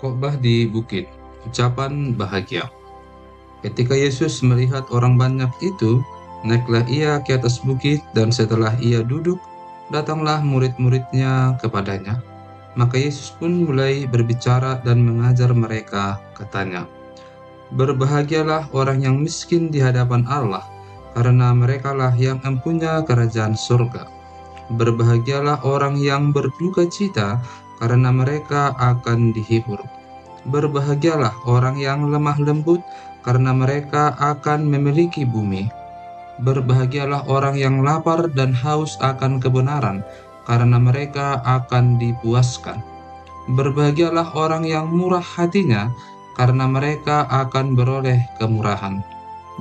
Khotbah di bukit, ucapan bahagia. Ketika Yesus melihat orang banyak itu, naiklah ia ke atas bukit dan setelah ia duduk, datanglah murid-muridnya kepadanya. Maka Yesus pun mulai berbicara dan mengajar mereka, katanya, "Berbahagialah orang yang miskin di hadapan Allah, karena merekalah yang empunya kerajaan surga. Berbahagialah orang yang berduka cita, karena mereka akan dihibur. Berbahagialah orang yang lemah lembut, karena mereka akan memiliki bumi. Berbahagialah orang yang lapar dan haus akan kebenaran, karena mereka akan dipuaskan. Berbahagialah orang yang murah hatinya, karena mereka akan beroleh kemurahan.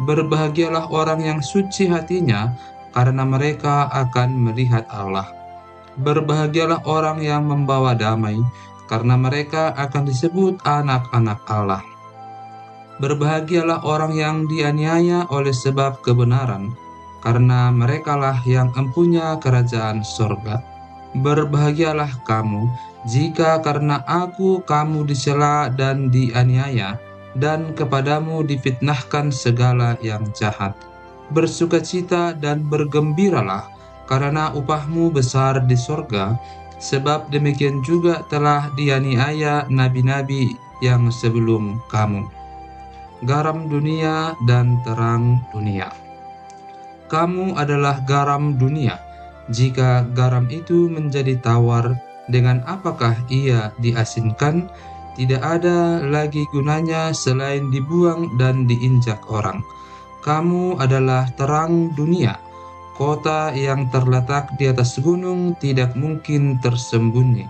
Berbahagialah orang yang suci hatinya, karena mereka akan melihat Allah. Berbahagialah orang yang membawa damai, karena mereka akan disebut anak-anak Allah. Berbahagialah orang yang dianiaya oleh sebab kebenaran, karena merekalah yang empunya kerajaan sorga. Berbahagialah kamu, jika karena aku kamu dicela dan dianiaya, dan kepadamu difitnahkan segala yang jahat. Bersukacita dan bergembiralah, karena upahmu besar di sorga, sebab demikian juga telah dianiaya nabi-nabi yang sebelum kamu. Garam dunia dan terang dunia. Kamu adalah garam dunia. Jika garam itu menjadi tawar, dengan apakah ia diasinkan? Tidak ada lagi gunanya selain dibuang dan diinjak orang. Kamu adalah terang dunia. Kota yang terletak di atas gunung tidak mungkin tersembunyi.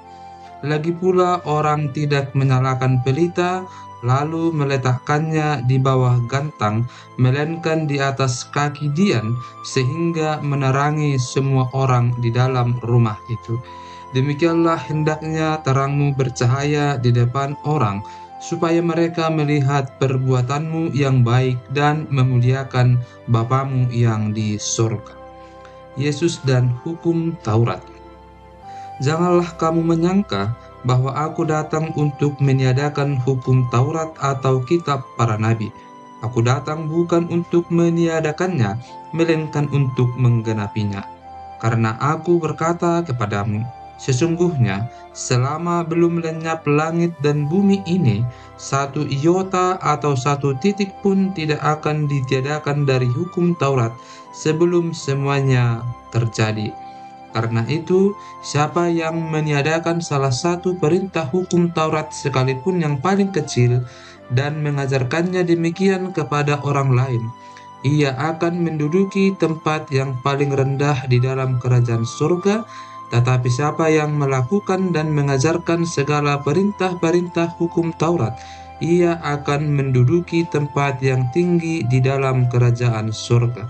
Lagi pula orang tidak menyalakan pelita lalu meletakkannya di bawah gantang, melainkan di atas kaki dian, sehingga menerangi semua orang di dalam rumah itu. Demikianlah hendaknya terangmu bercahaya di depan orang, supaya mereka melihat perbuatanmu yang baik dan memuliakan Bapamu yang di surga. Yesus dan hukum Taurat. Janganlah kamu menyangka bahwa aku datang untuk meniadakan hukum Taurat atau kitab para nabi. Aku datang bukan untuk meniadakannya, melainkan untuk menggenapinya. Karena aku berkata kepadamu, sesungguhnya selama belum lenyap langit dan bumi ini, satu iota atau satu titik pun tidak akan ditiadakan dari hukum Taurat sebelum semuanya terjadi. Karena itu, siapa yang meniadakan salah satu perintah hukum Taurat sekalipun yang paling kecil dan mengajarkannya demikian kepada orang lain, ia akan menduduki tempat yang paling rendah di dalam kerajaan surga. Tetapi siapa yang melakukan dan mengajarkan segala perintah-perintah hukum Taurat, ia akan menduduki tempat yang tinggi di dalam kerajaan surga.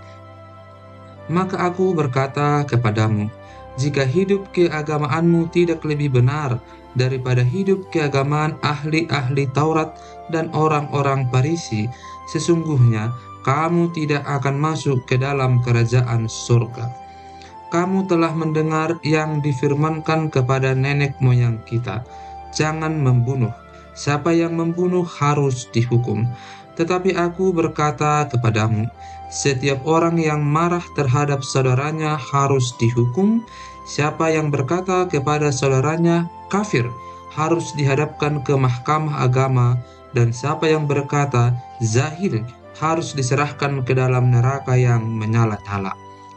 Maka aku berkata kepadamu, jika hidup keagamaanmu tidak lebih benar daripada hidup keagamaan ahli-ahli Taurat dan orang-orang Farisi, sesungguhnya kamu tidak akan masuk ke dalam kerajaan surga. Kamu telah mendengar yang difirmankan kepada nenek moyang kita, jangan membunuh. Siapa yang membunuh harus dihukum. Tetapi aku berkata kepadamu, setiap orang yang marah terhadap saudaranya harus dihukum. Siapa yang berkata kepada saudaranya kafir harus dihadapkan ke mahkamah agama, dan siapa yang berkata zahir harus diserahkan ke dalam neraka yang menyala-nyala.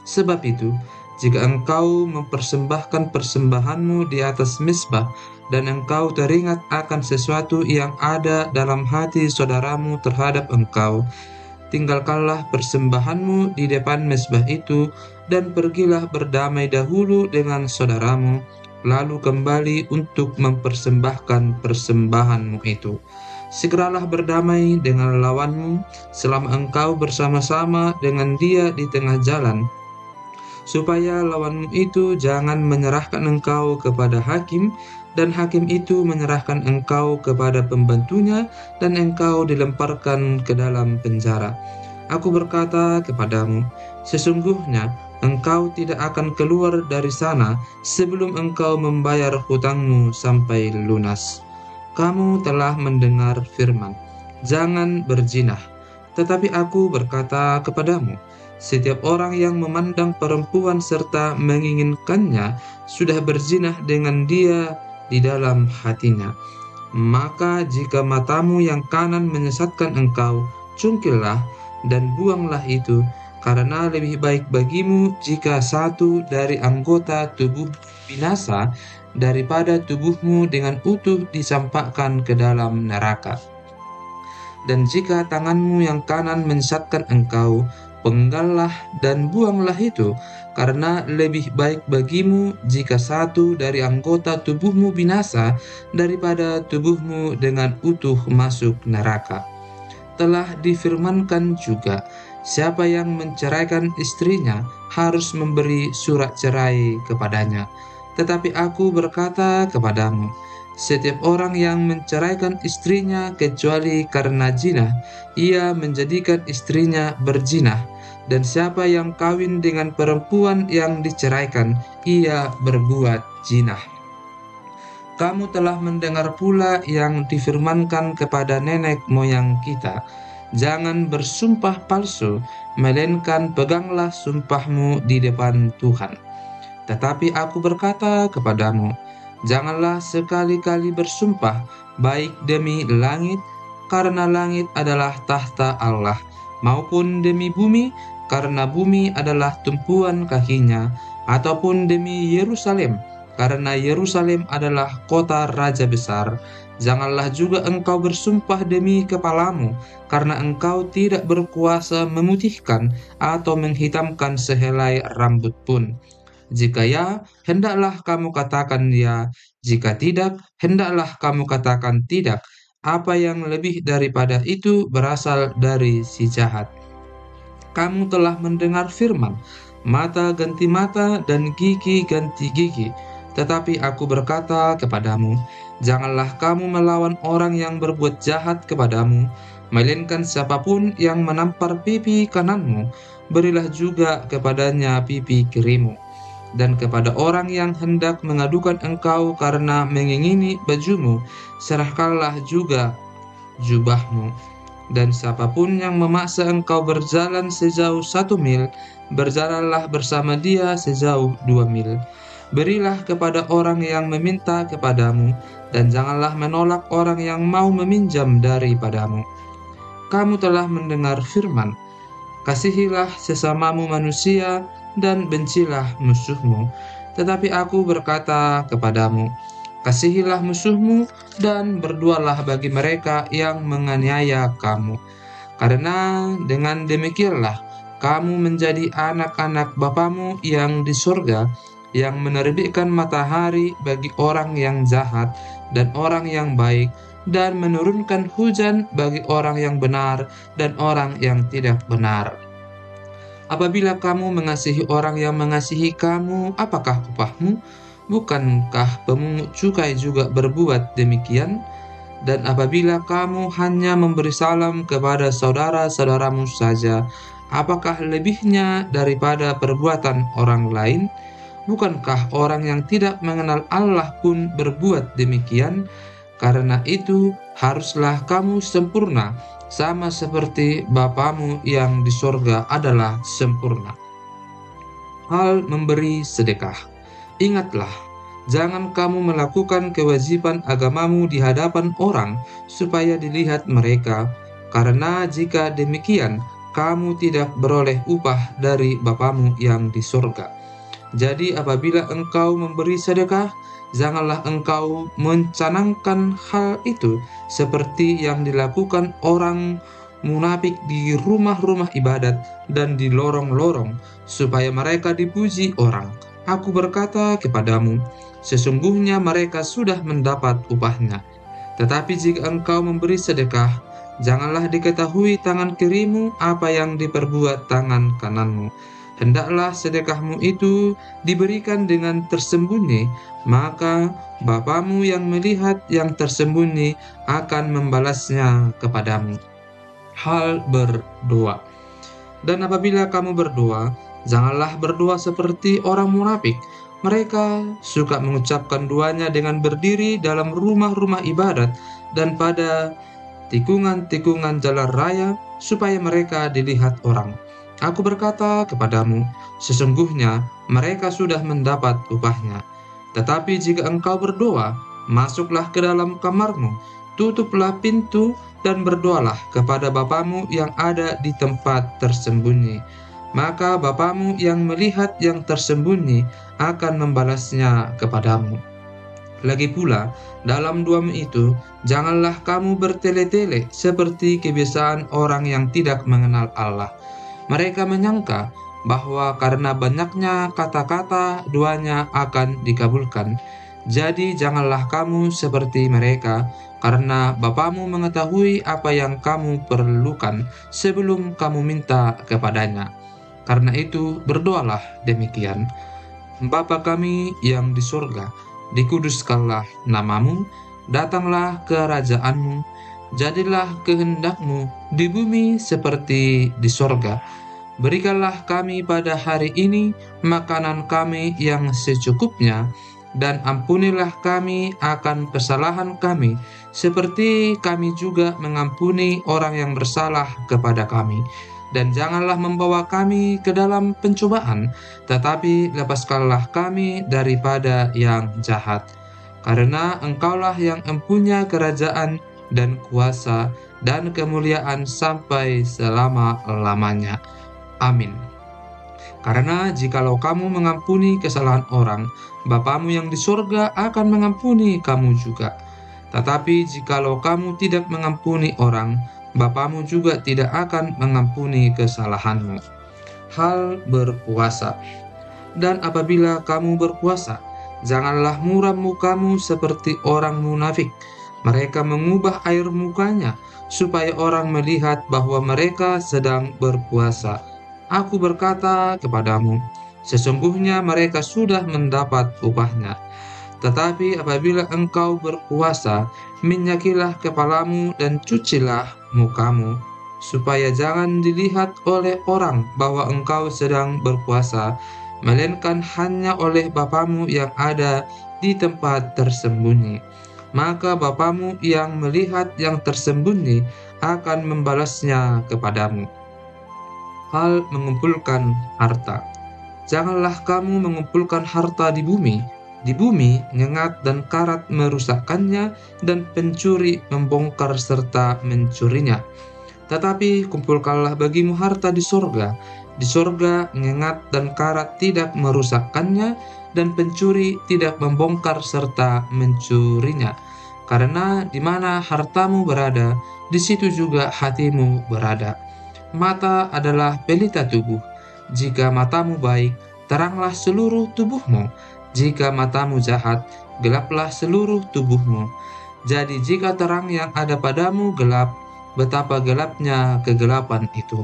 Sebab itu, jika engkau mempersembahkan persembahanmu di atas mezbah, dan engkau teringat akan sesuatu yang ada dalam hati saudaramu terhadap engkau, tinggalkanlah persembahanmu di depan mezbah itu, dan pergilah berdamai dahulu dengan saudaramu, lalu kembali untuk mempersembahkan persembahanmu itu. Segeralah berdamai dengan lawanmu selama engkau bersama-sama dengan dia di tengah jalan, supaya lawanmu itu jangan menyerahkan engkau kepada hakim, dan hakim itu menyerahkan engkau kepada pembantunya, dan engkau dilemparkan ke dalam penjara. Aku berkata kepadamu, sesungguhnya engkau tidak akan keluar dari sana sebelum engkau membayar hutangmu sampai lunas. kamu telah mendengar firman, "Jangan berzina." Tetapi aku berkata kepadamu, setiap orang yang memandang perempuan serta menginginkannya sudah berzina dengan dia di dalam hatinya. Maka jika matamu yang kanan menyesatkan engkau, cungkillah dan buanglah itu, karena lebih baik bagimu jika satu dari anggota tubuh binasa daripada tubuhmu dengan utuh dicampakkan ke dalam neraka. Dan jika tanganmu yang kanan menyesatkan engkau, penggallah dan buanglah itu, karena lebih baik bagimu jika satu dari anggota tubuhmu binasa daripada tubuhmu dengan utuh masuk neraka. Telah difirmankan juga, siapa yang menceraikan istrinya harus memberi surat cerai kepadanya. Tetapi aku berkata kepadamu, setiap orang yang menceraikan istrinya kecuali karena zina, ia menjadikan istrinya berzina. Dan siapa yang kawin dengan perempuan yang diceraikan, ia berbuat zina. Kamu telah mendengar pula yang difirmankan kepada nenek moyang kita, jangan bersumpah palsu, melainkan peganglah sumpahmu di depan Tuhan. Tetapi aku berkata kepadamu, janganlah sekali-kali bersumpah, baik demi langit, karena langit adalah tahta Allah, maupun demi bumi, karena bumi adalah tumpuan kakinya, ataupun demi Yerusalem, karena Yerusalem adalah kota raja besar. Janganlah juga engkau bersumpah demi kepalamu, karena engkau tidak berkuasa memutihkan atau menghitamkan sehelai rambut pun. Jika ya, hendaklah kamu katakan ya. Jika tidak, hendaklah kamu katakan tidak. Apa yang lebih daripada itu berasal dari si jahat. Kamu telah mendengar firman, mata ganti mata dan gigi ganti gigi. Tetapi aku berkata kepadamu, janganlah kamu melawan orang yang berbuat jahat kepadamu, melainkan siapapun yang menampar pipi kananmu, berilah juga kepadanya pipi kirimu. Dan kepada orang yang hendak mengadukan engkau karena mengingini bajumu, serahkanlah juga jubahmu. Dan siapapun yang memaksa engkau berjalan sejauh 1 mil, berjalanlah bersama dia sejauh 2 mil. Berilah kepada orang yang meminta kepadamu, dan janganlah menolak orang yang mau meminjam daripadamu. Kamu telah mendengar firman, kasihilah sesamamu manusia, dan bencilah musuhmu. Tetapi aku berkata kepadamu, kasihilah musuhmu, dan berdoalah bagi mereka yang menganiaya kamu. Karena dengan demikianlah kamu menjadi anak-anak Bapamu yang di surga, yang menerbitkan matahari bagi orang yang jahat dan orang yang baik, dan menurunkan hujan bagi orang yang benar dan orang yang tidak benar. Apabila kamu mengasihi orang yang mengasihi kamu, apakah upahmu? Bukankah pemungut cukai juga berbuat demikian? Dan apabila kamu hanya memberi salam kepada saudara-saudaramu saja, apakah lebihnya daripada perbuatan orang lain? Bukankah orang yang tidak mengenal Allah pun berbuat demikian? Karena itu, haruslah kamu sempurna, sama seperti Bapamu yang di sorga adalah sempurna. Hal memberi sedekah. Ingatlah, jangan kamu melakukan kewajiban agamamu di hadapan orang, supaya dilihat mereka, karena jika demikian, kamu tidak beroleh upah dari Bapamu yang di sorga. Jadi apabila engkau memberi sedekah, janganlah engkau mencanangkan hal itu seperti yang dilakukan orang munafik di rumah-rumah ibadat dan di lorong-lorong, supaya mereka dipuji orang. Aku berkata kepadamu, sesungguhnya mereka sudah mendapat upahnya. Tetapi jika engkau memberi sedekah, janganlah diketahui tangan kirimu apa yang diperbuat tangan kananmu. Hendaklah sedekahmu itu diberikan dengan tersembunyi, maka Bapamu yang melihat yang tersembunyi akan membalasnya kepadamu. Hal berdoa. Dan apabila kamu berdoa, janganlah berdoa seperti orang munafik. Mereka suka mengucapkan duanya dengan berdiri dalam rumah-rumah ibadat dan pada tikungan-tikungan jalan raya supaya mereka dilihat orang. Aku berkata kepadamu, sesungguhnya mereka sudah mendapat upahnya. Tetapi jika engkau berdoa, masuklah ke dalam kamarmu, tutuplah pintu dan berdoalah kepada Bapamu yang ada di tempat tersembunyi. Maka Bapamu yang melihat yang tersembunyi akan membalasnya kepadamu. Lagi pula, dalam duamu itu, janganlah kamu bertele-tele seperti kebiasaan orang yang tidak mengenal Allah. Mereka menyangka bahwa karena banyaknya kata-kata duanya akan dikabulkan. Jadi janganlah kamu seperti mereka, karena Bapamu mengetahui apa yang kamu perlukan sebelum kamu minta kepadanya. Karena itu berdoalah demikian: Bapa kami yang di surga, dikuduskanlah namamu, datanglah kerajaanmu, jadilah kehendakmu di bumi seperti di sorga. Berikanlah kami pada hari ini makanan kami yang secukupnya, dan ampunilah kami akan kesalahan kami, seperti kami juga mengampuni orang yang bersalah kepada kami. Dan janganlah membawa kami ke dalam pencobaan, tetapi lepaskanlah kami daripada yang jahat. Karena Engkaulah yang empunya kerajaan dan kuasa dan kemuliaan sampai selama-lamanya. Amin. Karena jikalau kamu mengampuni kesalahan orang, Bapamu yang di surga akan mengampuni kamu juga. Tetapi jikalau kamu tidak mengampuni orang, Bapamu juga tidak akan mengampuni kesalahanmu. Hal berpuasa. Dan apabila kamu berpuasa, janganlah muram mukamu seperti orang munafik. Mereka mengubah air mukanya supaya orang melihat bahwa mereka sedang berpuasa. Aku berkata kepadamu, sesungguhnya mereka sudah mendapat upahnya. Tetapi apabila engkau berpuasa, minyakilah kepalamu dan cucilah mukamu, supaya jangan dilihat oleh orang bahwa engkau sedang berpuasa, melainkan hanya oleh Bapamu yang ada di tempat tersembunyi. Maka Bapamu yang melihat yang tersembunyi akan membalasnya kepadamu. Hal mengumpulkan harta. Janganlah kamu mengumpulkan harta di bumi. Di bumi, ngengat dan karat merusakkannya, dan pencuri membongkar serta mencurinya. Tetapi kumpulkanlah bagimu harta di sorga. Di sorga, ngengat dan karat tidak merusakkannya, dan pencuri tidak membongkar serta mencurinya. Karena di mana hartamu berada, di situ juga hatimu berada. Mata adalah pelita tubuh. Jika matamu baik, teranglah seluruh tubuhmu. Jika matamu jahat, gelaplah seluruh tubuhmu. Jadi jika terang yang ada padamu gelap, betapa gelapnya kegelapan itu.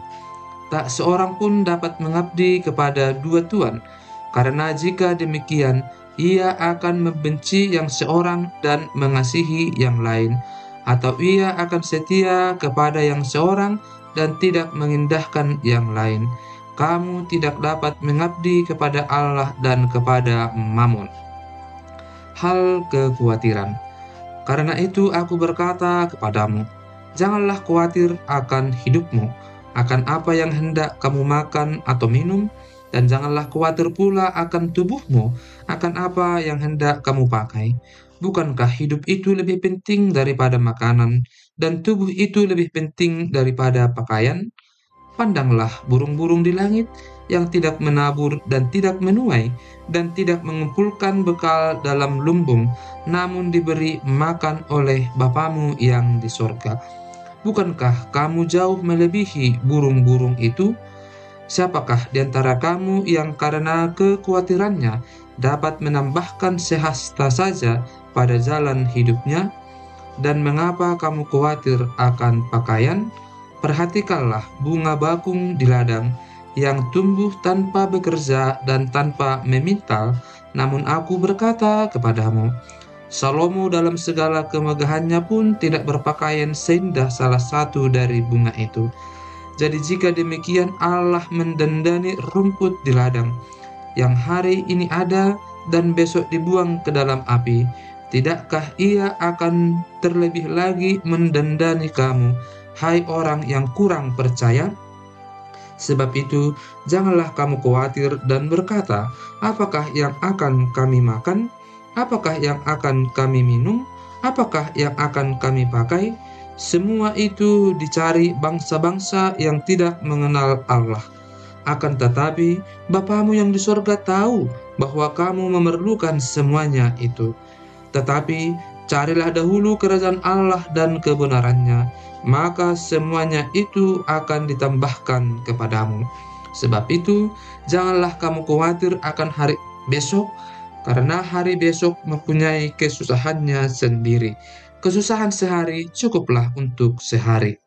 Tak seorang pun dapat mengabdi kepada dua tuan, karena jika demikian, ia akan membenci yang seorang dan mengasihi yang lain, atau ia akan setia kepada yang seorang dan tidak mengindahkan yang lain. Kamu tidak dapat mengabdi kepada Allah dan kepada Mammon. Hal kekhawatiran. Karena itu aku berkata kepadamu, janganlah khawatir akan hidupmu, akan apa yang hendak kamu makan atau minum, dan janganlah khawatir pula akan tubuhmu, akan apa yang hendak kamu pakai. Bukankah hidup itu lebih penting daripada makanan, dan tubuh itu lebih penting daripada pakaian? Pandanglah burung-burung di langit yang tidak menabur dan tidak menuai, dan tidak mengumpulkan bekal dalam lumbung, namun diberi makan oleh Bapamu yang di sorga. Bukankah kamu jauh melebihi burung-burung itu? Siapakah di antara kamu yang karena kekhawatirannya dapat menambahkan sehasta saja pada jalan hidupnya? Dan mengapa kamu khawatir akan pakaian? Perhatikanlah bunga bakung di ladang yang tumbuh tanpa bekerja dan tanpa memintal, namun aku berkata kepadamu, Salomo dalam segala kemegahannya pun tidak berpakaian seindah salah satu dari bunga itu. Jadi jika demikian Allah mendandani rumput di ladang, yang hari ini ada dan besok dibuang ke dalam api, tidakkah Ia akan terlebih lagi mendandani kamu, hai orang yang kurang percaya? Sebab itu, janganlah kamu khawatir dan berkata, apakah yang akan kami makan? Apakah yang akan kami minum? Apakah yang akan kami pakai? Semua itu dicari bangsa-bangsa yang tidak mengenal Allah. Akan tetapi, Bapamu yang di sorga tahu bahwa kamu memerlukan semuanya itu. Tetapi carilah dahulu kerajaan Allah dan kebenarannya, maka semuanya itu akan ditambahkan kepadamu. Sebab itu, janganlah kamu khawatir akan hari besok, karena hari besok mempunyai kesusahannya sendiri. Kesusahan sehari cukuplah untuk sehari.